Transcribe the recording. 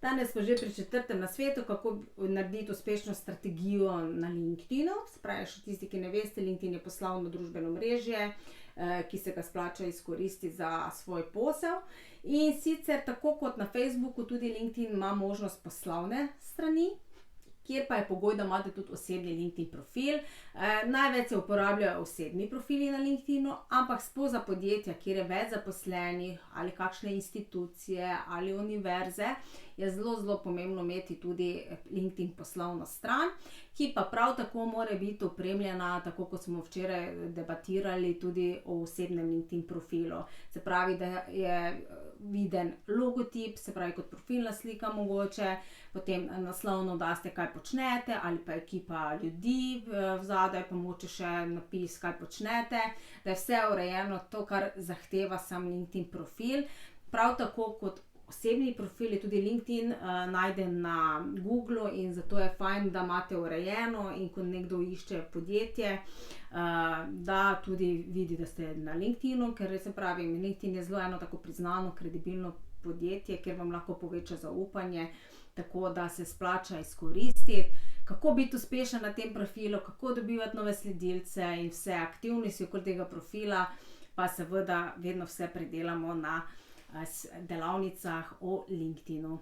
Danes smo že pri 4. nasvetu, kako narediti uspešno strategijo na LinkedInu. Se pravi, še tisti, ki ne veste, LinkedIn je poslovno družbeno mrežje, ki se ga splača izkoristiti za svoj posel. In sicer tako kot na Facebooku, tudi LinkedIn ima možnost poslovne strani, kjer pa je pogoj, da imate tudi osebni LinkedIn profil. Največ se uporabljajo osebni profili na LinkedInu, ampak sploh za podjetja, kjer je več zaposlenih ali kakšne institucije ali univerze, je zelo pomembno imeti tudi LinkedIn poslovno stran, ki pa prav tako mora biti opremljena, tako kot smo včeraj debatirali, tudi o osebnem LinkedIn profilu. Se pravi, da je viden logotip, se pravi kot profilna slika mogoče, potem naslovno daste, kaj počnete, ali pa ekipa ljudi, vzadaj pa mogoče še napis, kaj počnete, da je vse urejeno, to, kar zahteva sam LinkedIn profil. Prav tako kot osebni profil je tudi LinkedIn najden na Googlu in zato je fajn, da imate urejeno in ko nekdo išče podjetje, da tudi vidi, da ste na LinkedInu, ker se pravi, LinkedIn je zelo eno tako priznano, kredibilno podjetje, kjer vam lahko poveča zaupanje, tako da se splača izkoristiti. Kako biti uspešen na tem profilu, kako dobivati nove sledilce in vse aktivnosti okoli tega profila, pa seveda vedno vse predelamo na delavnicah o LinkedInu.